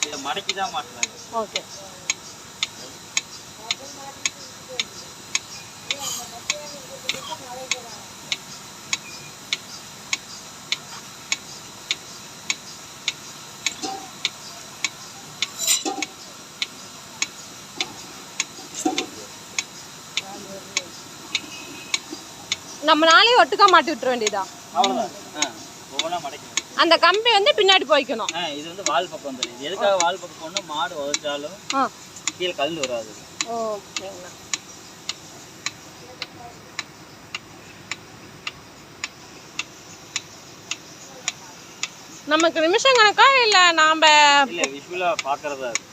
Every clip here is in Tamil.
இதை மடக்கி தான் மாட்டுறாங்க. ஓகே. நம்ம நாளே ஒட்டுக்கா மாட்டி விட்டுற வேண்டியதா? அவ்வளோதான். ஒவ்வொன்றா மடக்கி அந்த கம்பி வந்து பின்னாடி போய்க்கணும். இது வந்து வால் பக்கம் வந்துடும். இது எதுக்காக வால் பக்கம் போனால் மாடு உதச்சாலும் கீழே கல் வராது. ஓகேங்கண்ணா. நமக்கு நிமிஷம் கணக்கா இல்லை நாம் இல்லை விஷுவலாக பார்க்குறதா இருக்கு?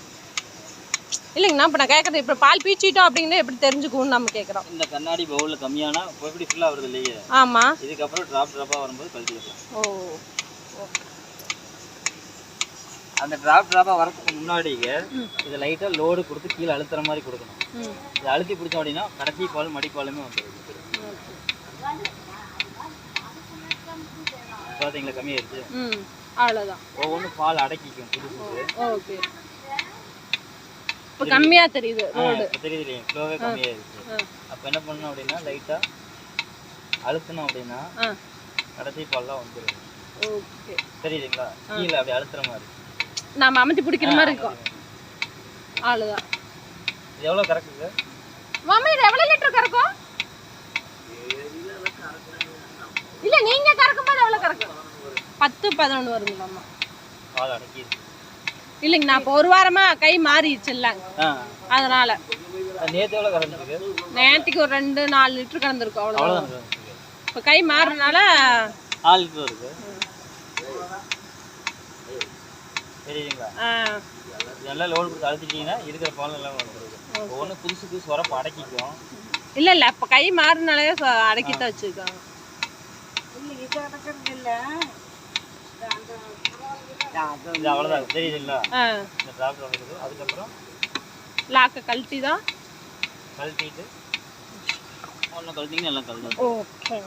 இல்லைங்கண்ணா, இப்போ நான் கேட்குறது இப்போ பால் பீச்சிட்டோம் அப்படிங்கிறது எப்படி தெரிஞ்சுக்கும்னு நம்ம கேட்குறோம். இந்த கண்ணாடி பவுலில் கம்மியானா இப்போ எப்படி ஃபுல்லாக வருது இல்லையே? ஆமாம். இதுக்கப்புறம் ட்ராப்பாக வரும்போது கழட்டிடலாம். ஓ, அந்த ட்ராப்பாக வரதுக்கு முன்னாடியே இதை லைட்டாக லோடு கொடுத்து கீழே அழுத்துற மாதிரி கொடுக்கணும். இதை அழுத்தி பிடிச்சோம் அப்படின்னா கடைசி பால் மடிப்பாலுமே வந்துடும். பார்த்தீங்களா கம்மியாயிருச்சு? அவ்வளோதான். ஒவ்வொன்றும் பால் அடக்கிக்கும் புதுசு. ஓகே. இப்போ கம்மியாக தெரியுது ரோடு. தெரியுது இல்லையா? ஃப்ளோவே கம்மியாயிருச்சு. அப்போ என்ன பண்ணணும் அப்படின்னா லைட்டாக அழுத்தணும் அப்படின்னா கடைசி பால்லாம் வந்துடும். ஓகே. தெரியுதுங்களா? கீழே அப்படி அழுத்துற மாதிரி நாம அமுத்தி பிடிக்கிற மாதிரி இருக்கும். அவ்வளோதான். இது எவ்வளோ கரெக்டுங்க மாமா? இது எவ்வளோ லிட்டர் கறக்கும்? இல்லை நீங்கள் கறக்கும்போது எவ்வளோ கறக்கும்? 10-11 வருங்க மாமா. பால் அடக்கிடுச்சு இல்லைங்க, நான் இப்போ ஒரு வாரமாக கை மாறிடுச்சு இல்லைங்க, அதனால. நேற்று எவ்வளோ கறந்துருக்கு? நேற்றுக்கு ஒரு 2-4 லிட்டர் கறந்துருக்கும். அவ்வளோதான். இப்போ கை மாறினால 4 லிட்டர் இருக்கு. தெரியுதுங்களா? இதெல்லாம் லோடு கொடுத்து அழுத்திட்டீங்கன்னா இருக்கிற பால் எல்லாம் வந்துருக்கு. ஒவ்வொன்றும் புதுசு புதுசு வரப்போ அடக்கிக்கும். இல்லை இல்லை, இப்போ கை மாறினாலே அடக்கித்தான் வச்சுருக்காங்க. இது அவ்வளோதான். தெரியுதுங்களா? இந்த ட்ராப் வந்துருக்கு. அதுக்கப்புறம் லாக்கை கழட்டி தான் கழட்டிட்டு ஒன்று கழட்டிங்கன்னா எல்லாம் கழட்டி. ஓகே.